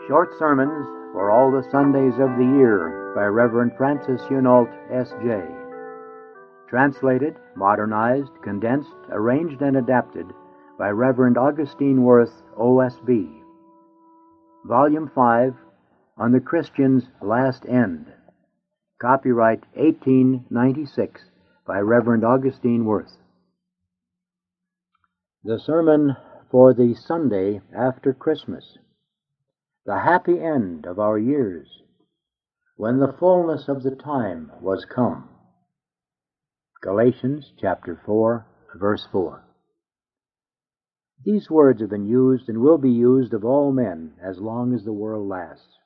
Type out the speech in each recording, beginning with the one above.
Short Sermons for All the Sundays of the Year by Reverend Francis Hunault, S.J. Translated, modernized, condensed, arranged, and adapted by Reverend Augustine Worth, O.S.B. Volume 5, On the Christian's Last End. Copyright 1896 by Reverend Augustine Worth. The Sermon for the Sunday after Christmas. The happy end of our years, when the fullness of the time was come. Galatians chapter 4, verse 4. These words have been used and will be used of all men as long as the world lasts.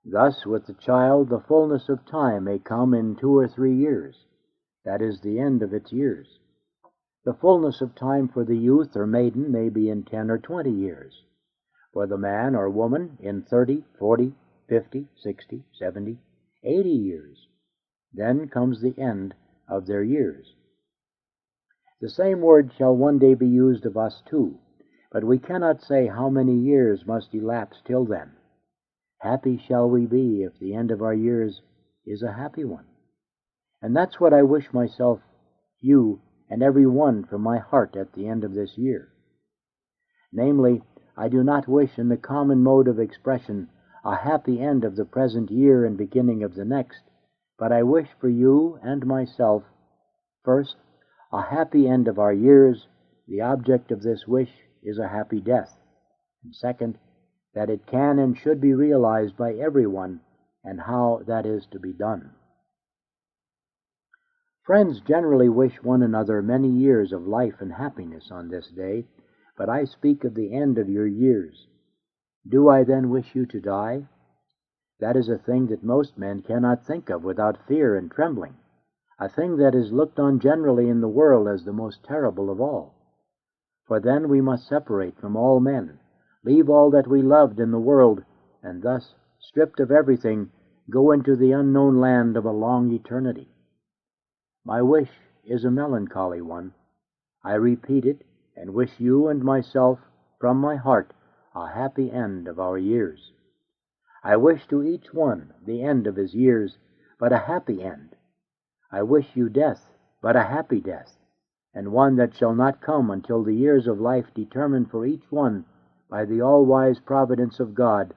Thus, with the child, the fullness of time may come in 2 or 3 years. That is the end of its years. The fullness of time for the youth or maiden may be in 10 or 20 years. For the man or woman in 30, 40, 50, 60, 70, 80 years. Then comes the end of their years. The same word shall one day be used of us too, but we cannot say how many years must elapse till then. Happy shall we be if the end of our years is a happy one. And that's what I wish myself, you, and every one from my heart at the end of this year. Namely, I do not wish in the common mode of expression a happy end of the present year and beginning of the next, but I wish for you and myself, first, a happy end of our years. The object of this wish is a happy death. And second, that it can and should be realized by everyone, and how that is to be done. Friends generally wish one another many years of life and happiness on this day, but I speak of the end of your years. Do I then wish you to die? That is a thing that most men cannot think of without fear and trembling, a thing that is looked on generally in the world as the most terrible of all. For then we must separate from all men, leave all that we loved in the world, and thus, stripped of everything, go into the unknown land of a long eternity. My wish is a melancholy one. I repeat it, and wish you and myself, from my heart, a happy end of our years. I wish to each one the end of his years, but a happy end. I wish you death, but a happy death, and one that shall not come until the years of life determined for each one by the all-wise providence of God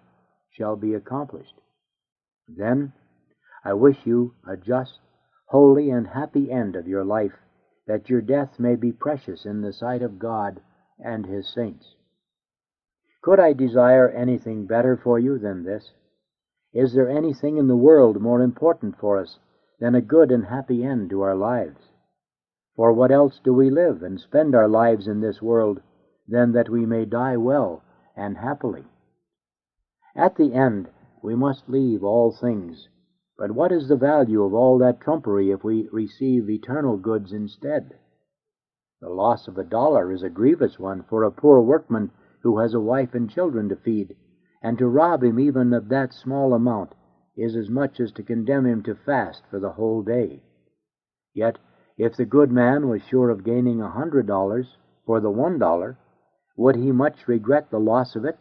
shall be accomplished. Then I wish you a just, holy, and happy end of your life, that your death may be precious in the sight of God and His saints. Could I desire anything better for you than this? Is there anything in the world more important for us than a good and happy end to our lives? For what else do we live and spend our lives in this world than that we may die well and happily? At the end, we must leave all things. But what is the value of all that trumpery if we receive eternal goods instead? The loss of $1 is a grievous one for a poor workman who has a wife and children to feed, and to rob him even of that small amount is as much as to condemn him to fast for the whole day. Yet, if the good man was sure of gaining $100 for the $1, would he much regret the loss of it,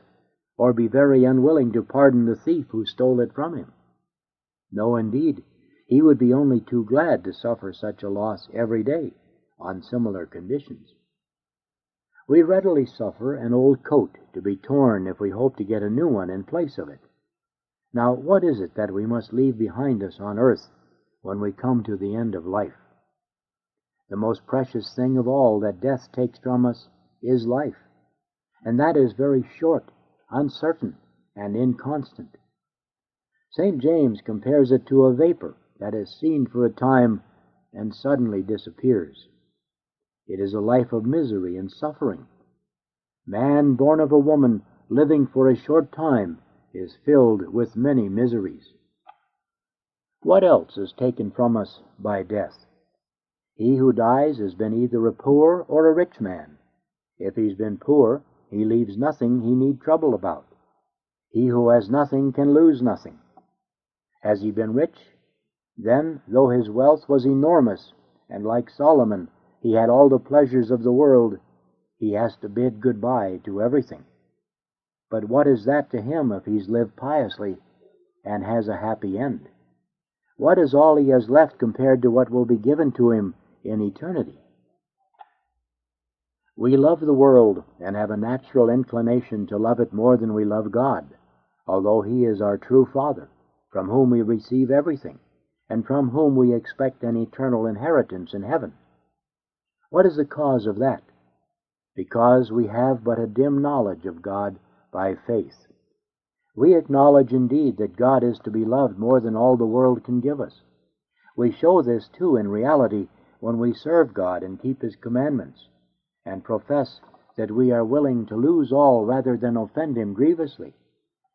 or be very unwilling to pardon the thief who stole it from him? No, indeed, he would be only too glad to suffer such a loss every day on similar conditions. We readily suffer an old coat to be torn if we hope to get a new one in place of it. Now, what is it that we must leave behind us on earth when we come to the end of life? The most precious thing of all that death takes from us is life, and that is very short, uncertain, and inconstant. St. James compares it to a vapor that is seen for a time and suddenly disappears. It is a life of misery and suffering. Man born of a woman, living for a short time, is filled with many miseries. What else is taken from us by death? He who dies has been either a poor or a rich man. If he's been poor, he leaves nothing he need trouble about. He who has nothing can lose nothing. Has he been rich? Then, though his wealth was enormous, and like Solomon, he had all the pleasures of the world, he has to bid goodbye to everything. But what is that to him if he's lived piously and has a happy end? What is all he has left compared to what will be given to him in eternity? We love the world and have a natural inclination to love it more than we love God, although He is our true Father, from whom we receive everything, and from whom we expect an eternal inheritance in heaven. What is the cause of that? Because we have but a dim knowledge of God by faith. We acknowledge indeed that God is to be loved more than all the world can give us. We show this, too, in reality when we serve God and keep His commandments, and profess that we are willing to lose all rather than offend Him grievously,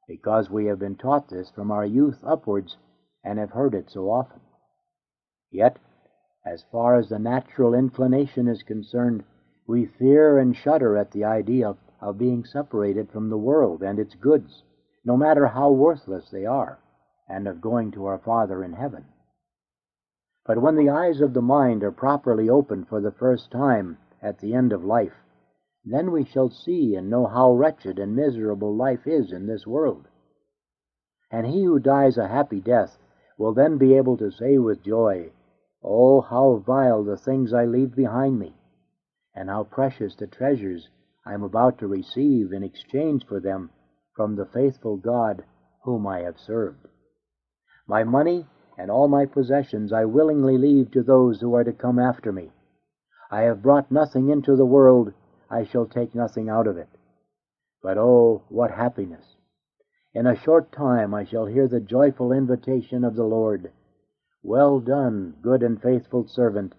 because we have been taught this from our youth upwards and have heard it so often. Yet, as far as the natural inclination is concerned, we fear and shudder at the idea of being separated from the world and its goods, no matter how worthless they are, and of going to our Father in heaven. But when the eyes of the mind are properly opened for the first time at the end of life, then we shall see and know how wretched and miserable life is in this world. And he who dies a happy death will then be able to say with joy, "Oh, how vile the things I leave behind me, and how precious the treasures I am about to receive in exchange for them from the faithful God whom I have served. My money and all my possessions I willingly leave to those who are to come after me. I have brought nothing into the world, I shall take nothing out of it. But oh, what happiness! In a short time I shall hear the joyful invitation of the Lord, 'Well done, good and faithful servant.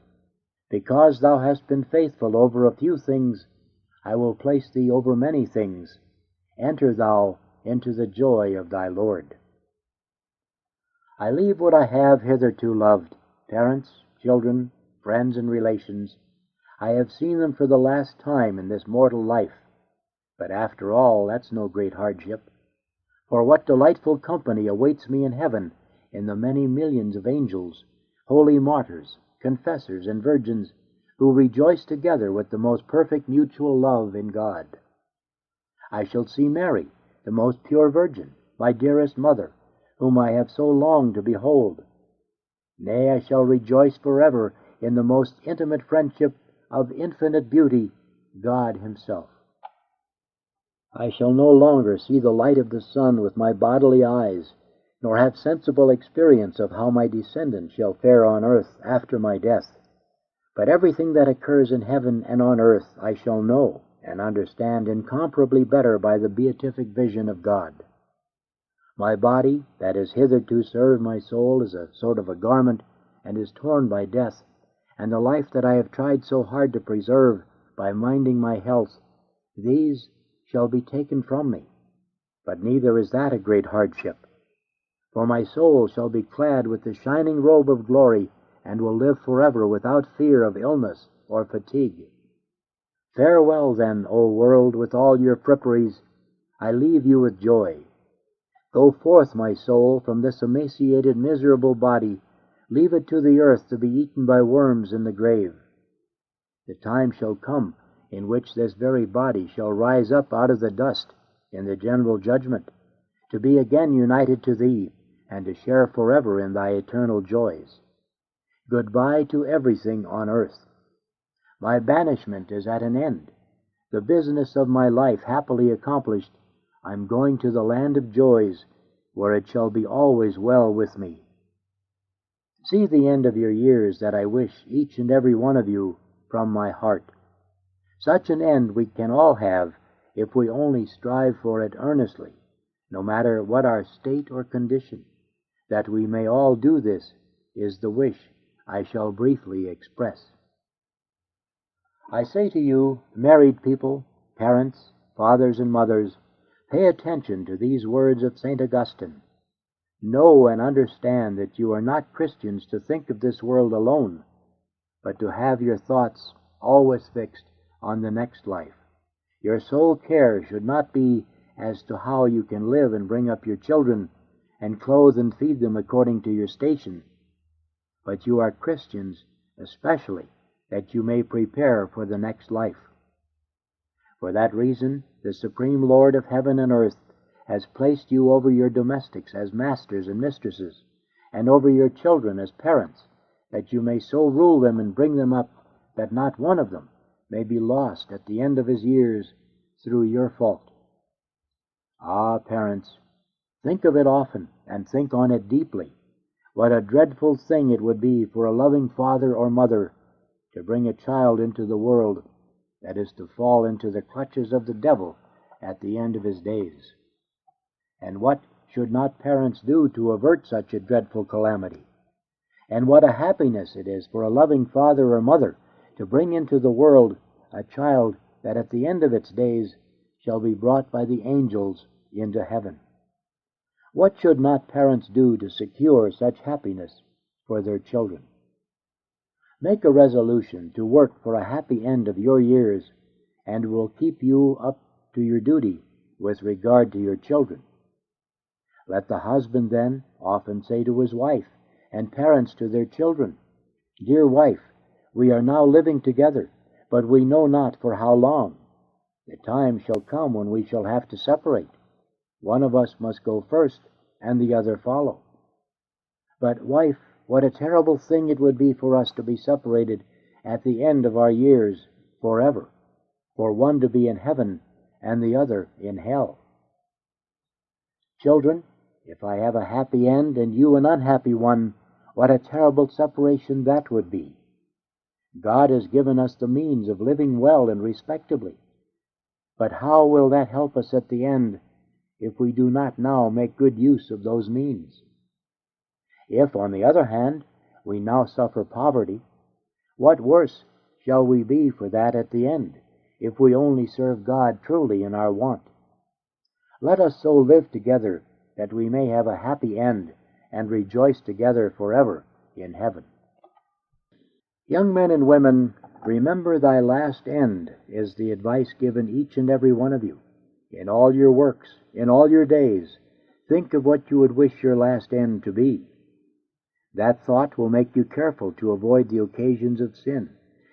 Because thou hast been faithful over a few things, I will place thee over many things. Enter thou into the joy of thy Lord.' I leave what I have hitherto loved, parents, children, friends, and relations. I have seen them for the last time in this mortal life. But after all, that's no great hardship. For what delightful company awaits me in heaven in the many millions of angels, holy martyrs, confessors, and virgins, who rejoice together with the most perfect mutual love in God. I shall see Mary, the most pure virgin, my dearest mother, whom I have so longed to behold. Nay, I shall rejoice forever in the most intimate friendship of infinite beauty, God Himself. I shall no longer see the light of the sun with my bodily eyes, nor have sensible experience of how my descendants shall fare on earth after my death. But everything that occurs in heaven and on earth I shall know and understand incomparably better by the beatific vision of God. My body, that has hitherto served my soul as a sort of a garment and is torn by death, and the life that I have tried so hard to preserve by minding my health, these shall be taken from me. But neither is that a great hardship. For my soul shall be clad with the shining robe of glory, and will live forever without fear of illness or fatigue. Farewell, then, O world, with all your fripperies. I leave you with joy. Go forth, my soul, from this emaciated, miserable body. Leave it to the earth to be eaten by worms in the grave. The time shall come in which this very body shall rise up out of the dust in the general judgment, to be again united to thee, and to share forever in thy eternal joys. Goodbye to everything on earth. My banishment is at an end. The business of my life happily accomplished, I am going to the land of joys, where it shall be always well with me. See the end of your years that I wish each and every one of you from my heart. Such an end we can all have if we only strive for it earnestly, no matter what our state or condition. That we may all do this is the wish I shall briefly express. I say to you, married people, parents, fathers and mothers, pay attention to these words of St. Augustine. Know and understand that you are not Christians to think of this world alone, but to have your thoughts always fixed on the next life. Your sole care should not be as to how you can live and bring up your children and clothe and feed them according to your station, but you are Christians especially that you may prepare for the next life. For that reason, the Supreme Lord of heaven and earth has placed you over your domestics as masters and mistresses, and over your children as parents, that you may so rule them and bring them up that not one of them may be lost at the end of his years through your fault. Ah, parents, think of it often, and think on it deeply. What a dreadful thing it would be for a loving father or mother to bring a child into the world that is to fall into the clutches of the devil at the end of his days. And what should not parents do to avert such a dreadful calamity? And what a happiness it is for a loving father or mother to bring into the world a child that at the end of its days shall be brought by the angels into heaven. What should not parents do to secure such happiness for their children? Make a resolution to work for a happy end of your years, and it will keep you up to your duty with regard to your children. Let the husband then often say to his wife, and parents to their children, "Dear wife, we are now living together, but we know not for how long. The time shall come when we shall have to separate. One of us must go first, and the other follow." But, wife, what a terrible thing it would be for us to be separated at the end of our years forever, for one to be in heaven and the other in hell. Children, if I have a happy end and you an unhappy one, what a terrible separation that would be. God has given us the means of living well and respectably. But how will that help us at the end if we do not now make good use of those means? If, on the other hand, we now suffer poverty, what worse shall we be for that at the end, if we only serve God truly in our want? Let us so live together that we may have a happy end and rejoice together forever in heaven. Young men and women, remember thy last end is the advice given each and every one of you. In all your works, in all your days, think of what you would wish your last end to be. That thought will make you careful to avoid the occasions of sin,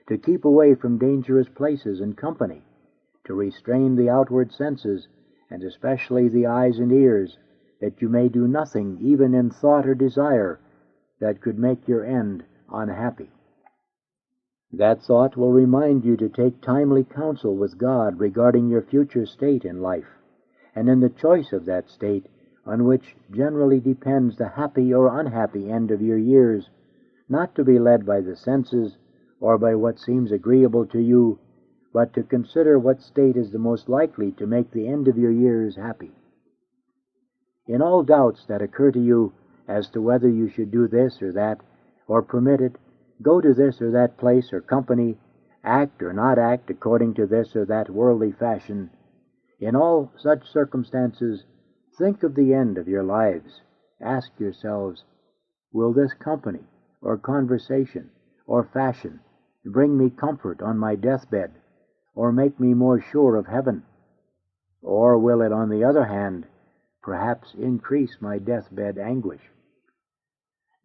to keep away from dangerous places and company, to restrain the outward senses, and especially the eyes and ears, that you may do nothing, even in thought or desire, that could make your end unhappy. That thought will remind you to take timely counsel with God regarding your future state in life, and in the choice of that state, on which generally depends the happy or unhappy end of your years, not to be led by the senses or by what seems agreeable to you, but to consider what state is the most likely to make the end of your years happy. In all doubts that occur to you as to whether you should do this or that, or permit it, go to this or that place or company, act or not act according to this or that worldly fashion, in all such circumstances, think of the end of your lives. Ask yourselves, will this company, or conversation, or fashion bring me comfort on my deathbed, or make me more sure of heaven? Or will it, on the other hand, perhaps increase my deathbed anguish?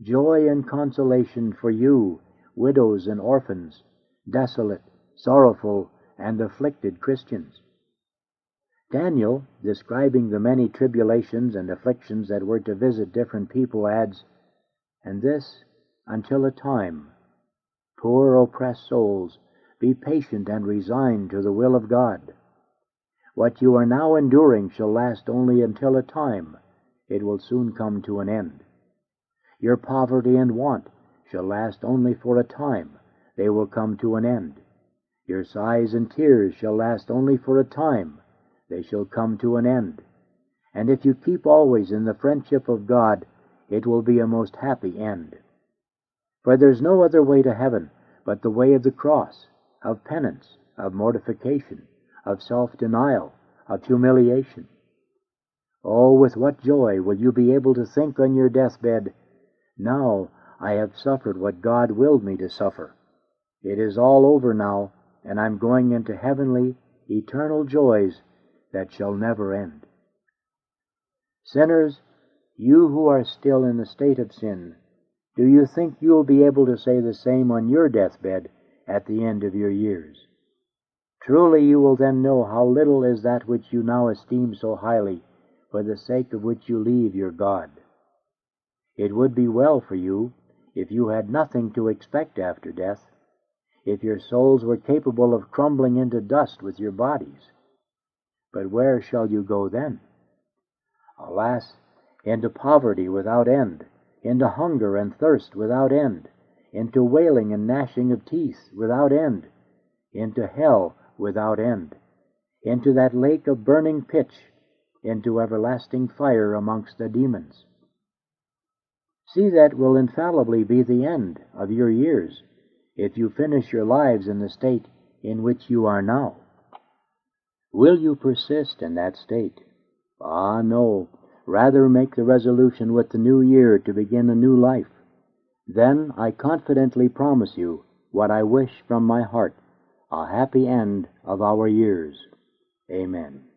Joy and consolation for you, widows and orphans, desolate, sorrowful, and afflicted Christians. Daniel, describing the many tribulations and afflictions that were to visit different people, adds, "And this until a time. Poor oppressed souls, be patient and resigned to the will of God. What you are now enduring shall last only until a time. It will soon come to an end. Your poverty and want shall last only for a time. They will come to an end. Your sighs and tears shall last only for a time. They shall come to an end. And if you keep always in the friendship of God, it will be a most happy end. For there's no other way to heaven but the way of the cross, of penance, of mortification, of self-denial, of humiliation. Oh, with what joy will you be able to think on your deathbed, now I have suffered what God willed me to suffer. It is all over now, and I'm going into heavenly, eternal joys that shall never end." Sinners, you who are still in the state of sin, do you think you'll be able to say the same on your deathbed at the end of your years? Truly you will then know how little is that which you now esteem so highly, for the sake of which you leave your God. It would be well for you if you had nothing to expect after death, if your souls were capable of crumbling into dust with your bodies. But where shall you go then? Alas, into poverty without end, into hunger and thirst without end, into wailing and gnashing of teeth without end, into hell without end, into that lake of burning pitch, into everlasting fire amongst the demons. See, that will infallibly be the end of your years, if you finish your lives in the state in which you are now. Will you persist in that state? Ah, no. Rather make the resolution with the new year to begin a new life. Then I confidently promise you what I wish from my heart, a happy end of our years. Amen.